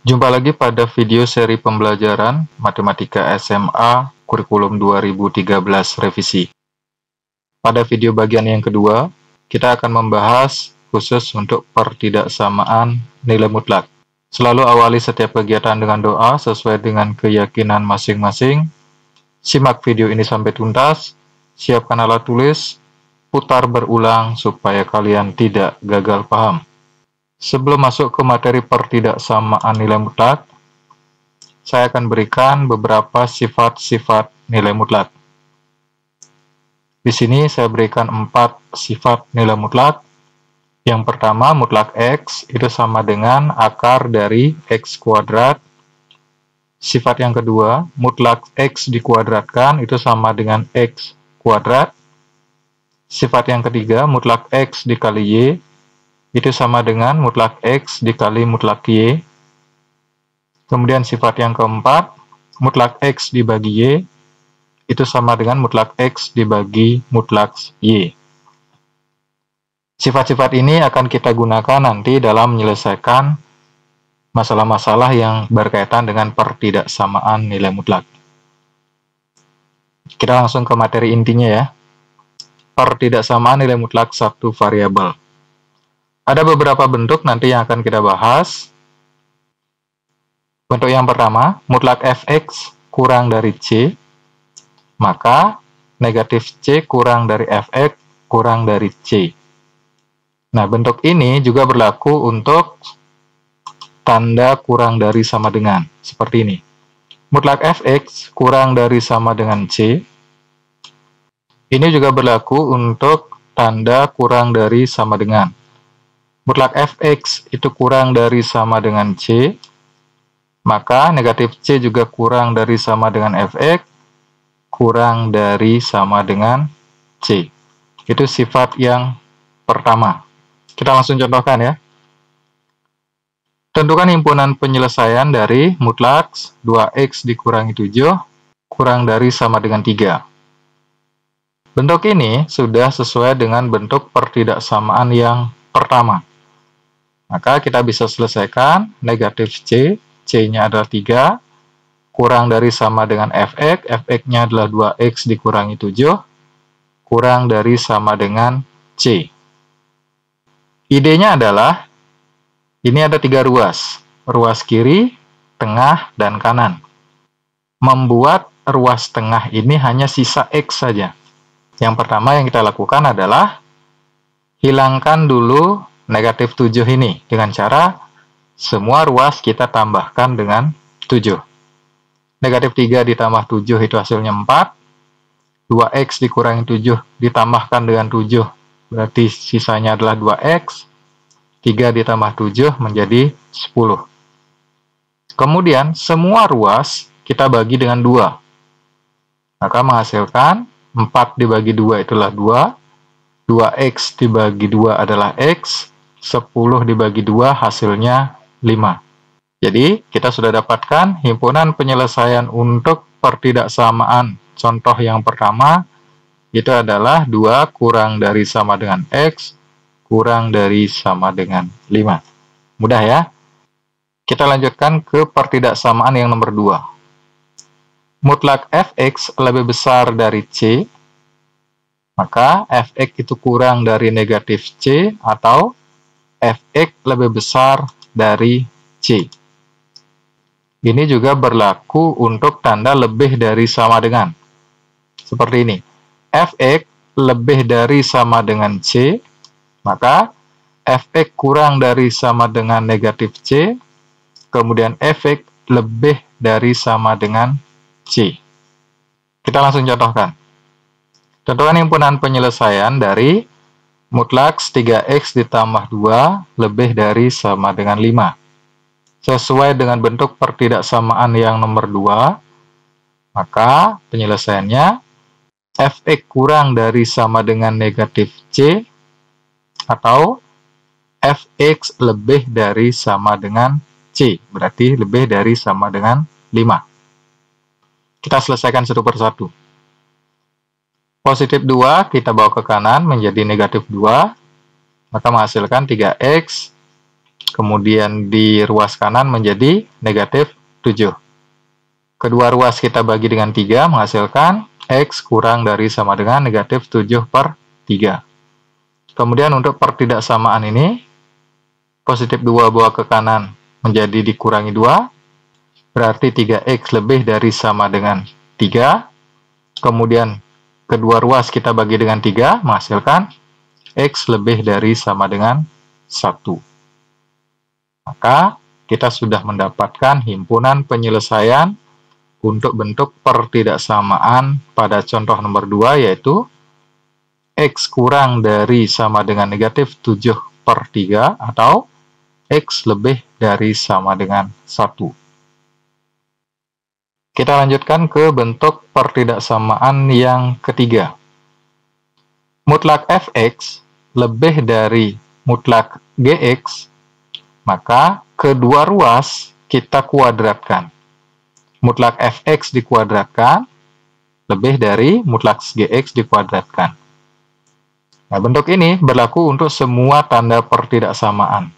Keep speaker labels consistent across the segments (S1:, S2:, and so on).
S1: Jumpa lagi pada video seri pembelajaran Matematika SMA Kurikulum 2013 Revisi. Pada video bagian yang kedua, kita akan membahas khusus untuk pertidaksamaan nilai mutlak. Selalu awali setiap kegiatan dengan doa sesuai dengan keyakinan masing-masing. Simak video ini sampai tuntas, siapkan alat tulis, putar berulang supaya kalian tidak gagal paham. Sebelum masuk ke materi pertidaksamaan nilai mutlak, saya akan berikan beberapa sifat-sifat nilai mutlak. Di sini saya berikan 4 sifat nilai mutlak. Yang pertama, mutlak X itu sama dengan akar dari X kuadrat. Sifat yang kedua, mutlak X dikuadratkan itu sama dengan X kuadrat. Sifat yang ketiga, mutlak X dikali Y itu sama dengan mutlak X dikali mutlak Y. Kemudian sifat yang keempat, mutlak X dibagi Y, itu sama dengan mutlak X dibagi mutlak Y. Sifat-sifat ini akan kita gunakan nanti dalam menyelesaikan masalah-masalah yang berkaitan dengan pertidaksamaan nilai mutlak. Kita langsung ke materi intinya ya. Pertidaksamaan nilai mutlak satu variabel. Ada beberapa bentuk nanti yang akan kita bahas. Bentuk yang pertama, mutlak fx kurang dari c, maka negatif c kurang dari fx kurang dari c. Nah, bentuk ini juga berlaku untuk tanda kurang dari sama dengan, seperti ini. Mutlak fx kurang dari sama dengan c, ini juga berlaku untuk tanda kurang dari sama dengan. Mutlak fx itu kurang dari sama dengan c, maka negatif c juga kurang dari sama dengan fx, kurang dari sama dengan c. Itu sifat yang pertama. Kita langsung contohkan ya. Tentukan himpunan penyelesaian dari mutlak 2x dikurangi 7 kurang dari sama dengan 3. Bentuk ini sudah sesuai dengan bentuk pertidaksamaan yang pertama. Maka kita bisa selesaikan negatif C, C-nya adalah 3, kurang dari sama dengan fx, fx-nya adalah 2x dikurangi 7, kurang dari sama dengan C. Idenya adalah, ini ada 3 ruas, ruas kiri, tengah, dan kanan. Membuat ruas tengah ini hanya sisa X saja. Yang pertama yang kita lakukan adalah, hilangkan dulu negatif 7 ini dengan cara semua ruas kita tambahkan dengan 7. Negatif 3 ditambah 7 itu hasilnya 4. 2x dikurangi 7 ditambahkan dengan 7 berarti sisanya adalah 2x. 3 ditambah 7 menjadi 10. Kemudian semua ruas kita bagi dengan 2. Maka menghasilkan 4 dibagi 2 itulah 2. 2x dibagi 2 adalah x. 10 dibagi 2 hasilnya 5. Jadi, kita sudah dapatkan himpunan penyelesaian untuk pertidaksamaan. Contoh yang pertama, itu adalah 2 kurang dari sama dengan x, kurang dari sama dengan 5. Mudah ya? Kita lanjutkan ke pertidaksamaan yang nomor 2. Mutlak fx lebih besar dari c, maka fx itu kurang dari negatif c atau fx lebih besar dari c. Ini juga berlaku untuk tanda lebih dari sama dengan. Seperti ini. Fx lebih dari sama dengan c, maka fx kurang dari sama dengan negatif c, kemudian fx lebih dari sama dengan c. Kita langsung contohkan. Contohkan himpunan penyelesaian dari mutlak 3x ditambah 2 lebih dari sama dengan 5. Sesuai dengan bentuk pertidaksamaan yang nomor 2, maka penyelesaiannya fx kurang dari sama dengan negatif c atau fx lebih dari sama dengan c, berarti lebih dari sama dengan 5. Kita selesaikan satu persatu. Positif 2 kita bawa ke kanan menjadi negatif 2, maka menghasilkan 3x kemudian di ruas kanan menjadi negatif 7. Kedua ruas kita bagi dengan 3 menghasilkan X kurang dari sama dengan negatif 7/3. Kemudian untuk pertidaksamaan ini, positif 2 bawa ke kanan menjadi dikurangi 2, berarti 3X lebih dari sama dengan 3. Kemudian kedua ruas kita bagi dengan 3 menghasilkan X lebih dari sama dengan 1. Maka kita sudah mendapatkan himpunan penyelesaian untuk bentuk pertidaksamaan pada contoh nomor 2, yaitu X kurang dari sama dengan negatif 7/3 atau X lebih dari sama dengan 1. Kita lanjutkan ke bentuk pertidaksamaan yang ketiga. Mutlak Fx lebih dari mutlak Gx, maka kedua ruas kita kuadratkan. Mutlak Fx dikuadratkan lebih dari mutlak Gx dikuadratkan. Nah, bentuk ini berlaku untuk semua tanda pertidaksamaan.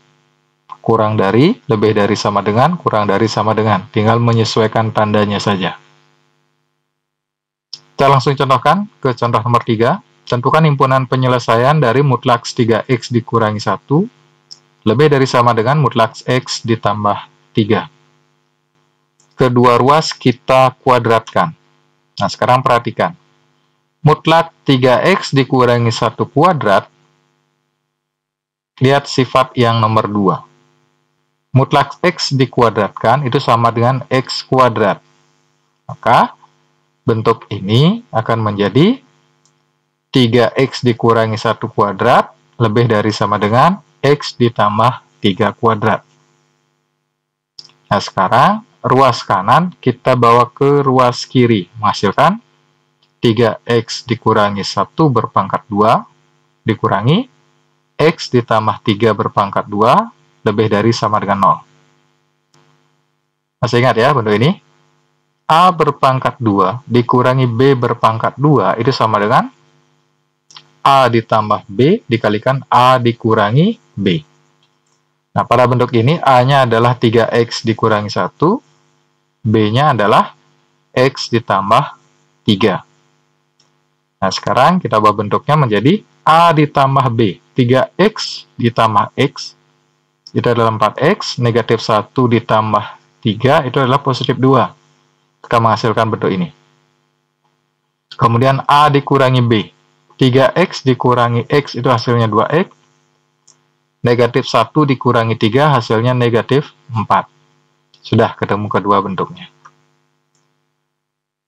S1: Kurang dari, lebih dari sama dengan, kurang dari sama dengan. Tinggal menyesuaikan tandanya saja. Kita langsung contohkan ke contoh nomor 3. Tentukan himpunan penyelesaian dari mutlak 3x dikurangi 1 lebih dari sama dengan mutlak x ditambah 3. Kedua ruas kita kuadratkan. Nah, sekarang perhatikan. Mutlak 3x dikurangi 1 kuadrat, lihat sifat yang nomor 2. Mutlak x dikuadratkan itu sama dengan x kuadrat. Maka, bentuk ini akan menjadi 3x dikurangi 1 kuadrat lebih dari sama dengan x ditambah 3 kuadrat. Nah, sekarang ruas kanan kita bawa ke ruas kiri, menghasilkan 3x dikurangi 1 berpangkat 2 dikurangi x ditambah 3 berpangkat 2 lebih dari sama dengan 0. Masih ingat ya bentuk ini? A berpangkat 2 dikurangi B berpangkat 2 itu sama dengan A ditambah B dikalikan A dikurangi B. Nah, pada bentuk ini A-nya adalah 3x dikurangi 1, B-nya adalah x ditambah 3. Nah, sekarang kita ubah bentuknya menjadi A ditambah B. 3x ditambah x, itu adalah 4x, negatif 1 ditambah 3, itu adalah positif 2. Kita menghasilkan bentuk ini. Kemudian A dikurangi B. 3x dikurangi x, itu hasilnya 2x. Negatif 1 dikurangi 3, hasilnya negatif 4. Sudah ketemu kedua bentuknya.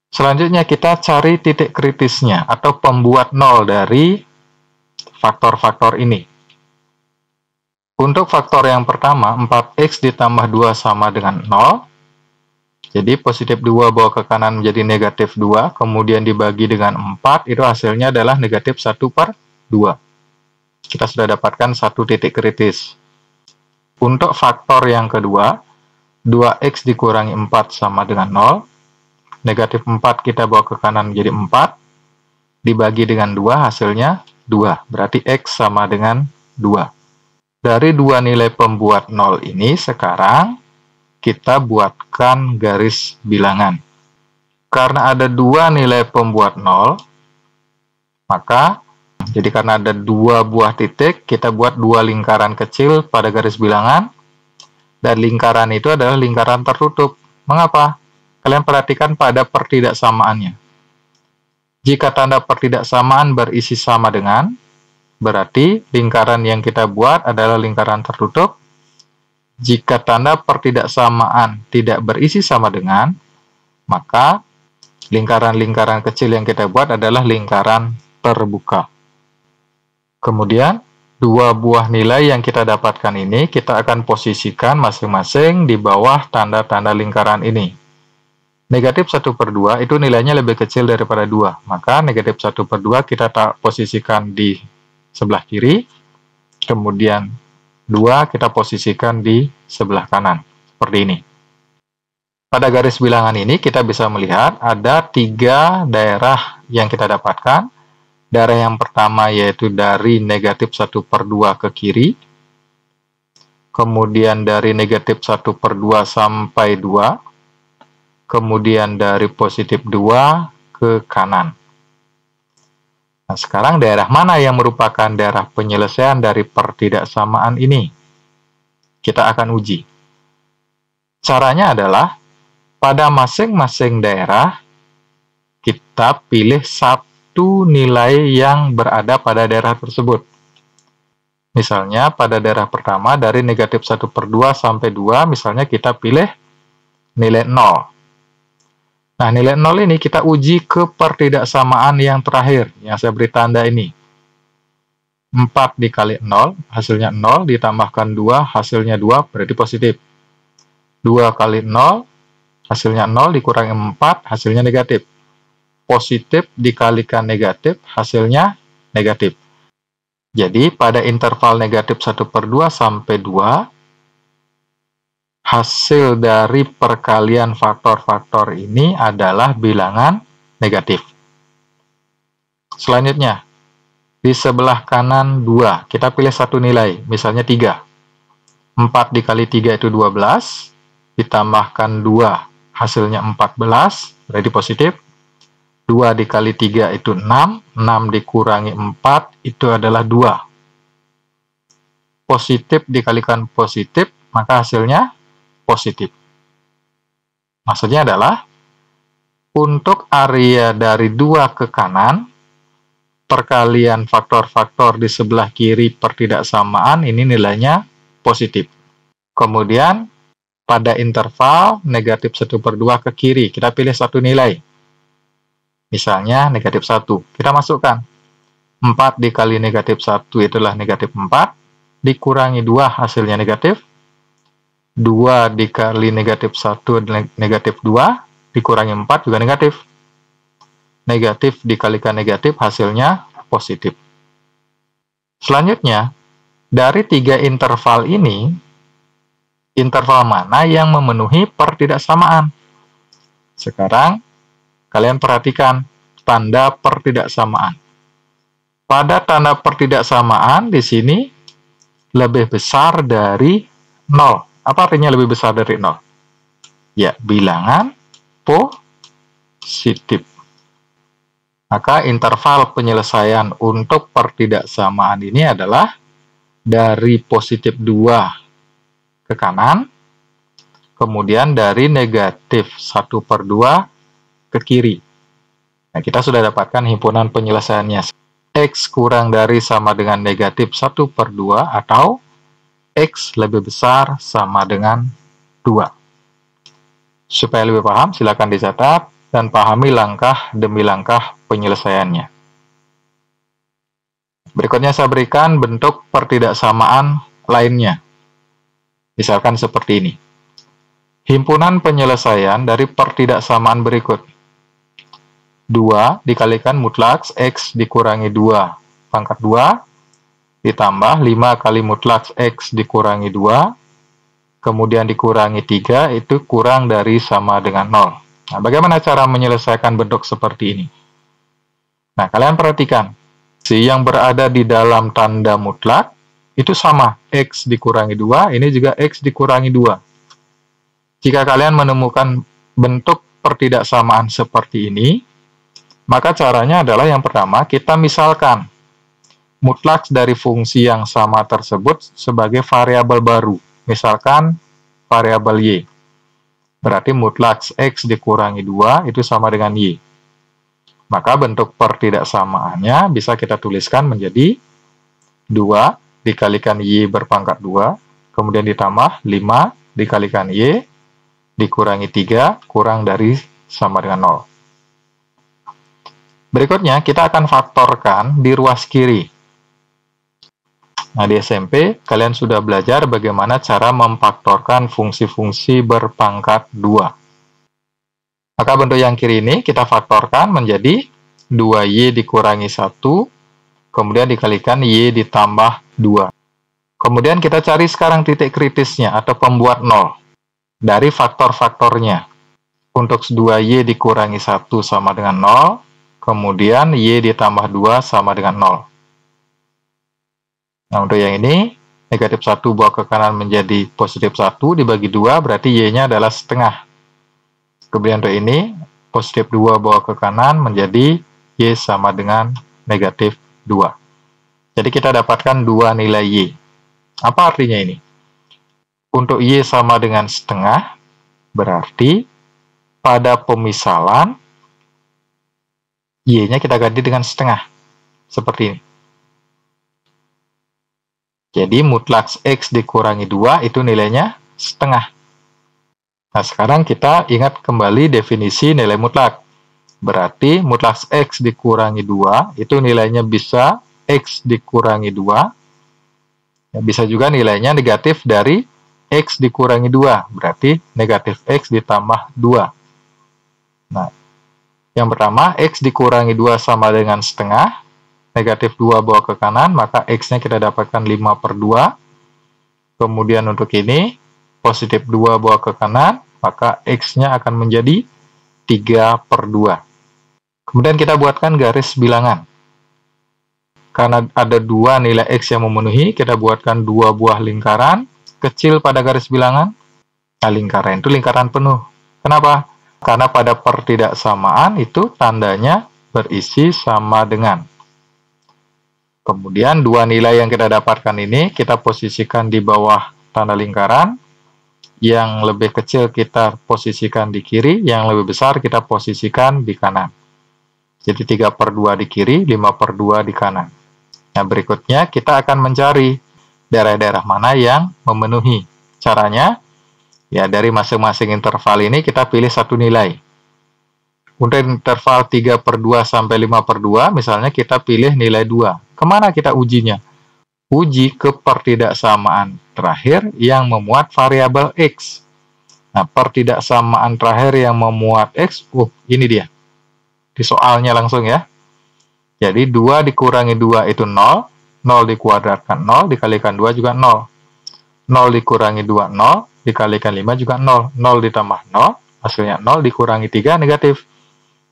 S1: Selanjutnya kita cari titik kritisnya atau pembuat nol dari faktor-faktor ini. Untuk faktor yang pertama, 4x ditambah 2 sama dengan 0. Jadi positif 2 bawa ke kanan menjadi negatif 2, kemudian dibagi dengan 4, itu hasilnya adalah negatif 1/2. Kita sudah dapatkan satu titik kritis. Untuk faktor yang kedua, 2x dikurangi 4 sama dengan 0. Negatif 4 kita bawa ke kanan menjadi 4. Dibagi dengan 2, hasilnya 2. Berarti x sama dengan 2. Dari dua nilai pembuat 0 ini, sekarang kita buatkan garis bilangan. Karena ada dua nilai pembuat 0, maka jadi karena ada dua buah titik, kita buat dua lingkaran kecil pada garis bilangan. Dan lingkaran itu adalah lingkaran tertutup. Mengapa? Kalian perhatikan pada pertidaksamaannya. Jika tanda pertidaksamaan berisi sama dengan, berarti lingkaran yang kita buat adalah lingkaran tertutup. Jika tanda pertidaksamaan tidak berisi sama dengan, maka lingkaran-lingkaran kecil yang kita buat adalah lingkaran terbuka. Kemudian, dua buah nilai yang kita dapatkan ini, kita akan posisikan masing-masing di bawah tanda-tanda lingkaran ini. Negatif 1/2 itu nilainya lebih kecil daripada 2. Maka negatif 1/2 kita posisikan di sebelah kiri. Kemudian 2 kita posisikan di sebelah kanan. Seperti ini. Pada garis bilangan ini kita bisa melihat ada 3 daerah yang kita dapatkan. Daerah yang pertama yaitu dari negatif 1/2 ke kiri. kemudian dari negatif 1/2 sampai 2, kemudian dari positif 2 ke kanan. Nah, sekarang daerah mana yang merupakan daerah penyelesaian dari pertidaksamaan ini? Kita akan uji. Caranya adalah, pada masing-masing daerah, kita pilih satu nilai yang berada pada daerah tersebut. Misalnya, pada daerah pertama, dari negatif 1/2 sampai 2, misalnya kita pilih nilai 0. Nah, nilai 0 ini kita uji ke pertidaksamaan yang terakhir, yang saya beri tanda ini. 4 dikali 0, hasilnya 0, ditambahkan 2, hasilnya 2, berarti positif. 2 kali 0, hasilnya 0, dikurangi 4, hasilnya negatif. Positif dikalikan negatif, hasilnya negatif. Jadi, pada interval negatif 1/2 sampai 2, hasil dari perkalian faktor-faktor ini adalah bilangan negatif. Selanjutnya, di sebelah kanan 2, kita pilih satu nilai, misalnya 3. 4 dikali 3 itu 12, ditambahkan 2, hasilnya 14, berarti positif. 2 dikali 3 itu 6, 6 dikurangi 4 itu adalah 2. Positif dikalikan positif, maka hasilnya positif. Maksudnya adalah, untuk area dari 2 ke kanan, perkalian faktor-faktor di sebelah kiri pertidaksamaan ini nilainya positif. Kemudian, pada interval negatif 1/2 ke kiri, kita pilih satu nilai. Misalnya negatif 1. Kita masukkan. 4 dikali negatif 1 itulah negatif 4. Dikurangi 2 hasilnya negatif. 2 dikali negatif 1 negatif 2. Dikurangi 4 juga negatif. Negatif dikalikan negatif hasilnya positif. Selanjutnya, dari 3 interval ini, interval mana yang memenuhi pertidaksamaan? Sekarang, kalian perhatikan tanda pertidaksamaan. Pada tanda pertidaksamaan di sini lebih besar dari 0. Apa artinya lebih besar dari 0? Ya, bilangan positif. Maka interval penyelesaian untuk pertidaksamaan ini adalah dari positif 2 ke kanan, kemudian dari negatif 1/2 ke kiri. Nah, kita sudah dapatkan himpunan penyelesaiannya. X kurang dari sama dengan negatif 1/2 atau X lebih besar sama dengan 2. Supaya lebih paham, silakan dicatat dan pahami langkah demi langkah penyelesaiannya. Berikutnya saya berikan bentuk pertidaksamaan lainnya. Misalkan seperti ini. Himpunan penyelesaian dari pertidaksamaan berikut. 2 dikalikan mutlaks X dikurangi 2 pangkat 2, ditambah 5 kali mutlaks X dikurangi 2, kemudian dikurangi 3, itu kurang dari sama dengan 0. Nah, bagaimana cara menyelesaikan bentuk seperti ini? Nah, kalian perhatikan. Yang berada di dalam tanda mutlak, itu sama. X dikurangi 2, ini juga X dikurangi 2. Jika kalian menemukan bentuk pertidaksamaan seperti ini, maka caranya adalah yang pertama, kita misalkan mutlaks dari fungsi yang sama tersebut sebagai variabel baru. Misalkan variabel Y. Berarti mutlaks X dikurangi 2 itu sama dengan Y. Maka bentuk pertidaksamaannya bisa kita tuliskan menjadi 2 dikalikan Y berpangkat 2, kemudian ditambah 5 dikalikan Y, dikurangi 3, kurang dari sama dengan 0. Berikutnya, kita akan faktorkan di ruas kiri. Nah, di SMP, kalian sudah belajar bagaimana cara memfaktorkan fungsi-fungsi berpangkat 2. Maka bentuk yang kiri ini kita faktorkan menjadi 2Y dikurangi 1, kemudian dikalikan Y ditambah 2. Kemudian kita cari sekarang titik kritisnya atau pembuat 0 dari faktor-faktornya. Untuk 2Y dikurangi 1 sama dengan 0, kemudian Y ditambah 2 sama dengan 0. Nah, untuk yang ini, negatif 1 bawa ke kanan menjadi positif 1 dibagi 2, berarti Y-nya adalah setengah. Kemudian untuk ini, positif 2 bawa ke kanan menjadi Y sama dengan negatif 2. Jadi kita dapatkan dua nilai Y. Apa artinya ini? Untuk Y sama dengan setengah, berarti pada pemisalan, Y-nya kita ganti dengan setengah. Seperti ini. Jadi mutlak X dikurangi 2 itu nilainya setengah. Nah, sekarang kita ingat kembali definisi nilai mutlak. Berarti mutlak X dikurangi 2 itu nilainya bisa X dikurangi 2. Ya, bisa juga nilainya negatif dari X dikurangi 2. Berarti negatif X ditambah 2. Nah, yang pertama, X dikurangi 2 sama dengan setengah. Negatif 2 bawa ke kanan, maka X-nya kita dapatkan 5/2. Kemudian untuk ini, positif 2 bawa ke kanan, maka X-nya akan menjadi 3/2. Kemudian kita buatkan garis bilangan. Karena ada dua nilai X yang memenuhi, kita buatkan dua buah lingkaran kecil pada garis bilangan. Nah, lingkaran itu lingkaran penuh. Kenapa? Karena pada pertidaksamaan itu tandanya berisi sama dengan. Kemudian dua nilai yang kita dapatkan ini kita posisikan di bawah tanda lingkaran. Yang lebih kecil kita posisikan di kiri, yang lebih besar kita posisikan di kanan. Jadi 3/2 di kiri, 5/2 di kanan. Nah, berikutnya kita akan mencari daerah-daerah mana yang memenuhi. Caranya, ya dari masing-masing interval ini kita pilih satu nilai. Untuk interval 3/2 sampai 5/2, misalnya kita pilih nilai 2. Kemana kita ujinya? Uji ke pertidaksamaan terakhir yang memuat variabel X. Nah, pertidaksamaan terakhir yang memuat X, ini dia. Di soalnya langsung ya. Jadi 2 dikurangi 2 itu 0, 0 dikuadratkan 0, dikalikan 2 juga 0. 0 dikurangi 2, 0, dikalikan 5 juga 0. 0 ditambah 0, hasilnya 0 dikurangi 3 negatif.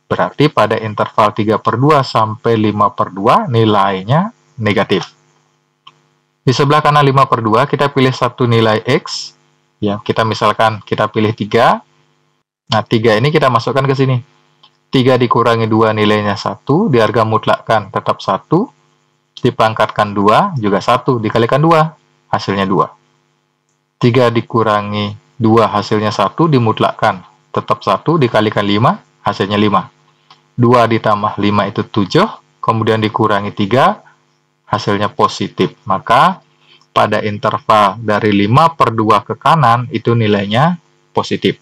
S1: Berarti pada interval 3/2 sampai 5/2 nilainya negatif. Di sebelah kanan 5/2 kita pilih satu nilai X. Ya, kita misalkan kita pilih 3. Nah, 3 ini kita masukkan ke sini. 3 dikurangi 2 nilainya 1, diharga mutlakkan tetap 1, dipangkatkan 2 juga 1, dikalikan 2, hasilnya 2. 3 dikurangi 2 hasilnya 1, dimutlakkan tetap 1, dikalikan 5, hasilnya 5. 2 ditambah 5 itu 7, kemudian dikurangi 3, hasilnya positif. Maka pada interval dari 5/2 ke kanan itu nilainya positif.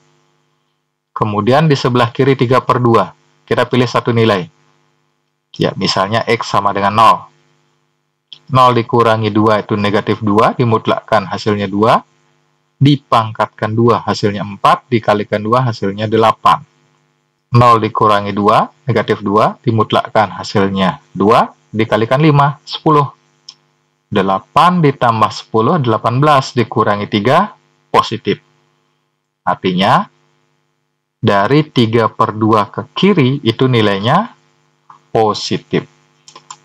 S1: Kemudian di sebelah kiri 3/2. Kita pilih satu nilai. Ya, misalnya X sama dengan 0. 0 dikurangi 2 itu negatif 2, dimutlakkan hasilnya 2. Dipangkatkan 2 hasilnya 4, dikalikan 2 hasilnya 8. 0 dikurangi 2, negatif 2, dimutlakkan hasilnya 2, dikalikan 5, 10. 8 ditambah 10, 18, dikurangi 3, positif. Artinya, dari 3/2 ke kiri, itu nilainya positif.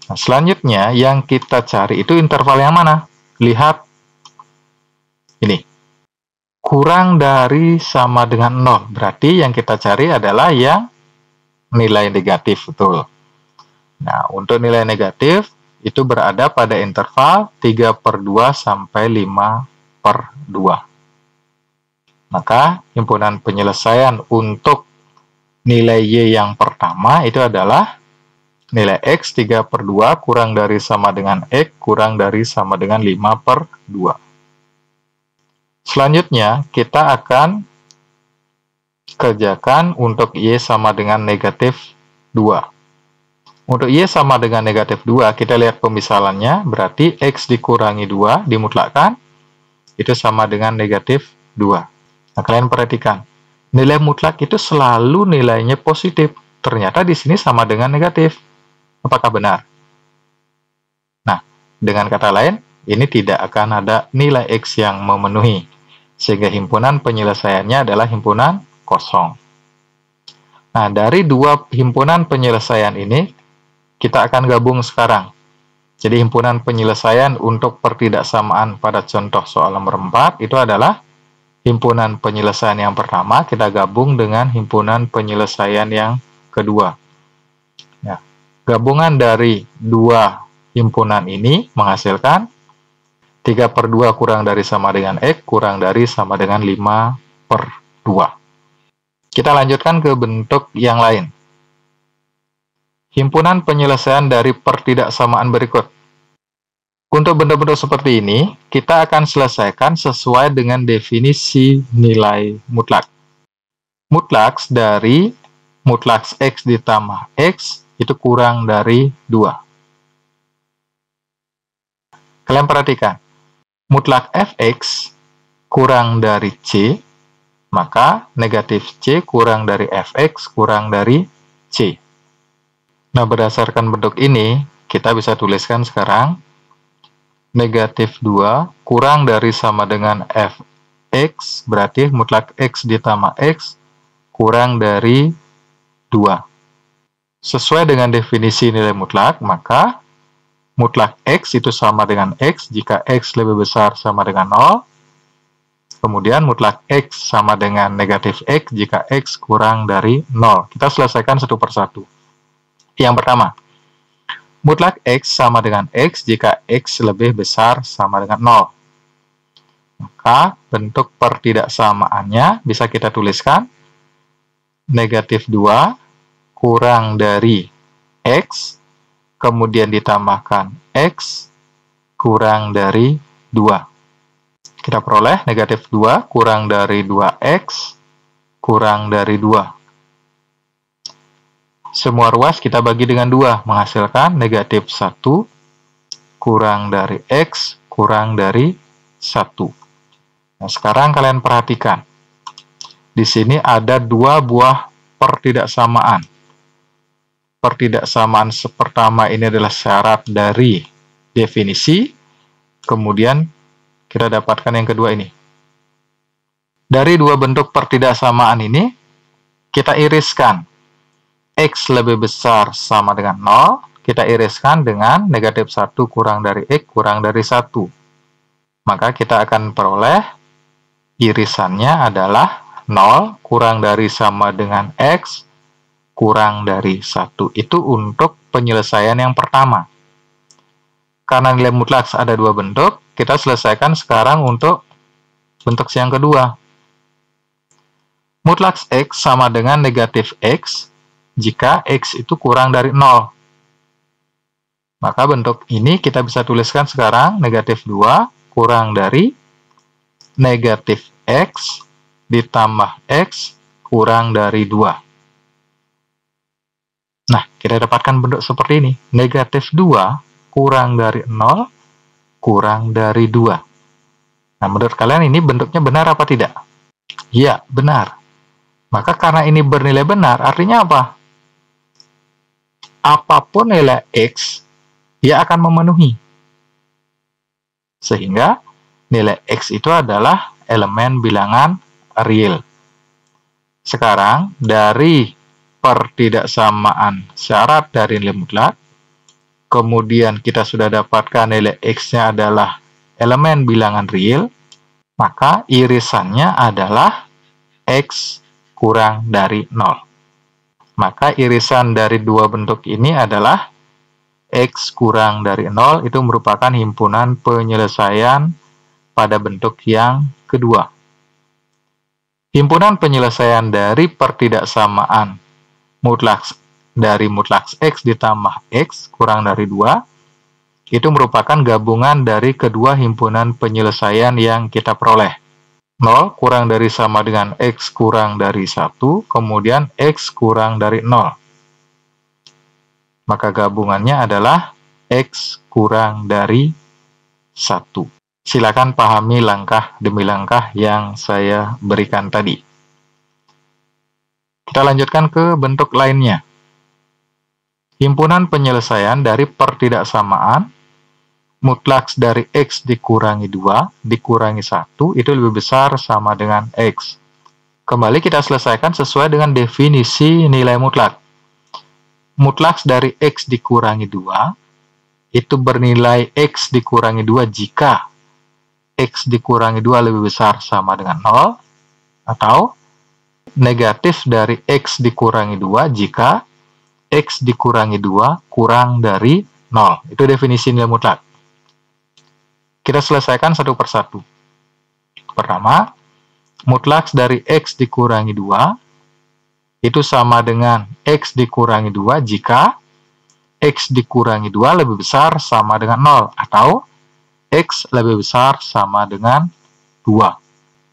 S1: Nah, selanjutnya, yang kita cari itu interval yang mana? Lihat, ini. Kurang dari sama dengan 0. Berarti yang kita cari adalah yang nilai negatif, betul. Nah, untuk nilai negatif, itu berada pada interval 3/2 sampai 5/2. Maka, himpunan penyelesaian untuk nilai Y yang pertama itu adalah nilai X 3/2 kurang dari sama dengan X kurang dari sama dengan 5/2. Selanjutnya, kita akan kerjakan untuk Y sama dengan negatif 2. Untuk Y sama dengan negatif 2, kita lihat pemisalannya, berarti X dikurangi 2, dimutlakkan, itu sama dengan negatif 2. Nah, kalian perhatikan, nilai mutlak itu selalu nilainya positif. Ternyata di sini sama dengan negatif. Apakah benar? Nah, dengan kata lain, ini tidak akan ada nilai X yang memenuhi. Sehingga himpunan penyelesaiannya adalah himpunan kosong. Nah, dari dua himpunan penyelesaian ini, kita akan gabung sekarang. Jadi himpunan penyelesaian untuk pertidaksamaan pada contoh soal nomor 4 itu adalah himpunan penyelesaian yang pertama kita gabung dengan himpunan penyelesaian yang kedua. Ya. Gabungan dari dua himpunan ini menghasilkan 3/2 kurang dari sama dengan X kurang dari sama dengan 5/2. Kita lanjutkan ke bentuk yang lain. Himpunan penyelesaian dari pertidaksamaan berikut. Untuk bentuk-bentuk seperti ini, kita akan selesaikan sesuai dengan definisi nilai mutlak. Mutlaks dari mutlaks X ditambah X itu kurang dari 2. Kalian perhatikan, mutlak Fx kurang dari C, maka negatif C kurang dari Fx kurang dari C. Nah, berdasarkan bentuk ini, kita bisa tuliskan sekarang, negatif 2 kurang dari sama dengan Fx, berarti mutlak X ditambah X kurang dari 2. Sesuai dengan definisi nilai mutlak, maka mutlak X itu sama dengan X jika X lebih besar sama dengan 0. Kemudian mutlak X sama dengan negatif X jika X kurang dari 0. Kita selesaikan satu persatu. Yang pertama, mutlak X sama dengan X jika X lebih besar sama dengan 0. Maka bentuk pertidaksamaannya bisa kita tuliskan negatif 2 kurang dari X, kemudian ditambahkan X kurang dari 2. Kita peroleh negatif 2 kurang dari 2X kurang dari 2. Semua ruas kita bagi dengan 2, menghasilkan negatif 1 kurang dari X kurang dari 1. Nah, sekarang kalian perhatikan. Di sini ada dua buah pertidaksamaan. Pertidaksamaan pertama ini adalah syarat dari definisi, kemudian kita dapatkan yang kedua ini. Dari dua bentuk pertidaksamaan ini, kita iriskan. X lebih besar sama dengan 0, kita iriskan dengan negatif 1 kurang dari X kurang dari 1. Maka kita akan peroleh irisannya adalah 0 kurang dari sama dengan X kurang dari 1. Itu untuk penyelesaian yang pertama. Karena nilai mutlak ada dua bentuk, kita selesaikan sekarang untuk bentuk yang kedua. Mutlak X sama dengan negatif X jika X itu kurang dari 0. Maka bentuk ini kita bisa tuliskan sekarang negatif 2 kurang dari negatif X ditambah X kurang dari 2. Nah, kita dapatkan bentuk seperti ini. Negatif 2 kurang dari 0 kurang dari 2. Nah, menurut kalian ini bentuknya benar apa tidak? Iya, benar. Maka karena ini bernilai benar, artinya apa? Apapun nilai X, dia akan memenuhi. Sehingga nilai X itu adalah elemen bilangan real. Sekarang, dari pertidaksamaan syarat dari nilai mutlak, kemudian kita sudah dapatkan nilai X-nya adalah elemen bilangan real, maka irisannya adalah X kurang dari 0. Maka irisan dari dua bentuk ini adalah X kurang dari 0, itu merupakan himpunan penyelesaian pada bentuk yang kedua. Himpunan penyelesaian dari pertidaksamaan mutlak dari mutlak X ditambah X kurang dari 2, itu merupakan gabungan dari kedua himpunan penyelesaian yang kita peroleh. 0 kurang dari sama dengan X kurang dari 1, kemudian X kurang dari 0. Maka gabungannya adalah X kurang dari 1. Silakan pahami langkah demi langkah yang saya berikan tadi. Kita lanjutkan ke bentuk lainnya. Himpunan penyelesaian dari pertidaksamaan mutlaks dari X dikurangi 2 dikurangi 1 itu lebih besar sama dengan X. Kembali kita selesaikan sesuai dengan definisi nilai mutlak. Mutlaks dari X dikurangi 2 itu bernilai X dikurangi 2 jika X dikurangi 2 lebih besar sama dengan 0, atau negatif dari X dikurangi 2 jika X dikurangi 2 kurang dari 0. Itu definisi nilai mutlak. Kita selesaikan satu persatu. Pertama, mutlak dari X dikurangi 2 itu sama dengan X dikurangi 2 jika X dikurangi 2 lebih besar sama dengan 0, atau X lebih besar sama dengan 2.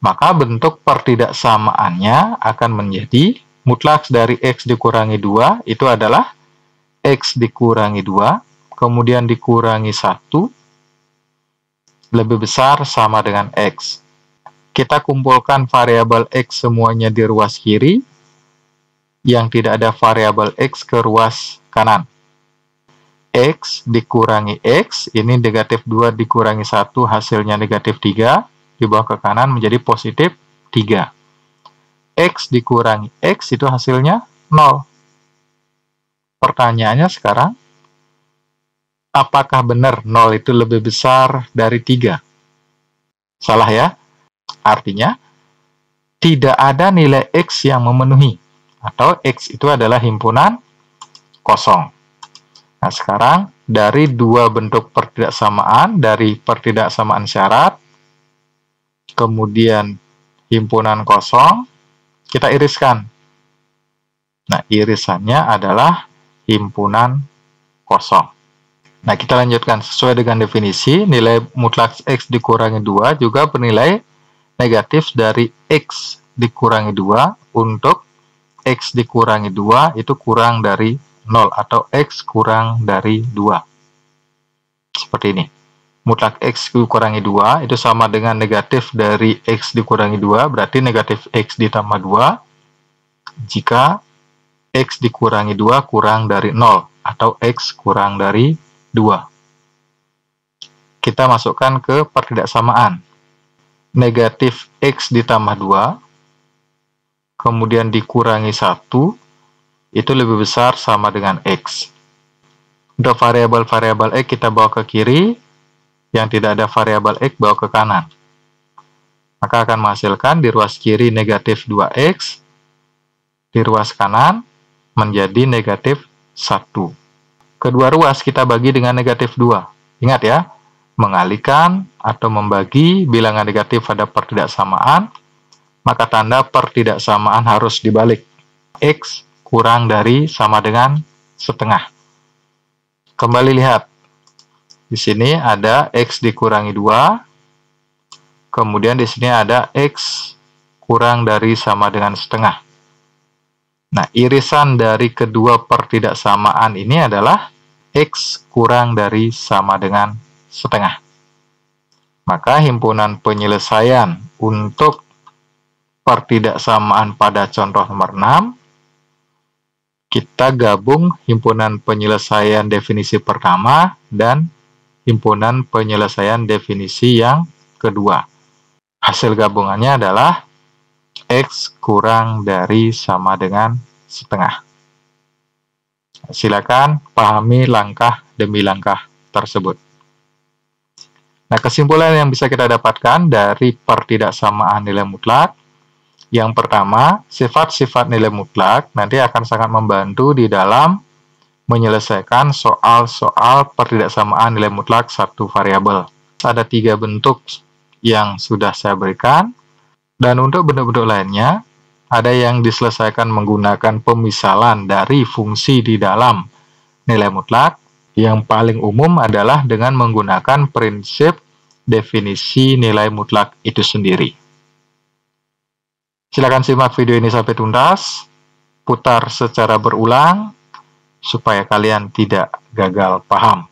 S1: Maka bentuk pertidaksamaannya akan menjadi mutlak dari X dikurangi 2 itu adalah X dikurangi 2, kemudian dikurangi 1, lebih besar sama dengan X. Kita kumpulkan variabel X semuanya di ruas kiri, yang tidak ada variabel X ke ruas kanan. X dikurangi X, ini negatif 2 dikurangi 1, hasilnya negatif 3, dibawa ke kanan menjadi positif 3. X dikurangi X itu hasilnya 0. Pertanyaannya sekarang, apakah benar 0 itu lebih besar dari 3? Salah ya? Artinya, tidak ada nilai X yang memenuhi, atau X itu adalah himpunan kosong. Nah, sekarang dari dua bentuk pertidaksamaan, dari pertidaksamaan syarat, kemudian himpunan kosong, kita iriskan. Nah, irisannya adalah himpunan kosong. Nah, kita lanjutkan. Sesuai dengan definisi, nilai mutlak X dikurangi 2 juga bernilai negatif dari X dikurangi 2 untuk X dikurangi 2 itu kurang dari 0, atau X kurang dari 2. Seperti ini. Mutlak X dikurangi 2 itu sama dengan negatif dari X dikurangi 2, berarti negatif X ditambah 2 jika X dikurangi 2 kurang dari 0, atau X kurang dari 2. Kita masukkan ke pertidaksamaan. Negatif X ditambah 2, kemudian dikurangi 1, itu lebih besar sama dengan X. Untuk variabel-variabel X kita bawa ke kiri, yang tidak ada variabel X bawa ke kanan. Maka akan menghasilkan di ruas kiri negatif 2X, di ruas kanan menjadi negatif 1. Kedua ruas kita bagi dengan negatif 2. Ingat ya, mengalihkan atau membagi bilangan negatif pada pertidaksamaan, maka tanda pertidaksamaan harus dibalik. X kurang dari sama dengan setengah. Kembali lihat. Di sini ada X dikurangi 2. Kemudian di sini ada X kurang dari sama dengan setengah. Nah, irisan dari kedua pertidaksamaan ini adalah X kurang dari sama dengan setengah. Maka himpunan penyelesaian untuk pertidaksamaan pada contoh nomor 6, kita gabung himpunan penyelesaian definisi pertama dan himpunan penyelesaian definisi yang kedua. Hasil gabungannya adalah X kurang dari sama dengan setengah. Silakan pahami langkah demi langkah tersebut. Nah, kesimpulan yang bisa kita dapatkan dari pertidaksamaan nilai mutlak, yang pertama, sifat-sifat nilai mutlak nanti akan sangat membantu di dalam menyelesaikan soal-soal pertidaksamaan nilai mutlak satu variabel. Ada 3 bentuk yang sudah saya berikan, dan untuk bentuk-bentuk lainnya, ada yang diselesaikan menggunakan pemisalan dari fungsi di dalam nilai mutlak. Yang paling umum adalah dengan menggunakan prinsip definisi nilai mutlak itu sendiri. Silakan simak video ini sampai tuntas, putar secara berulang, supaya kalian tidak gagal paham.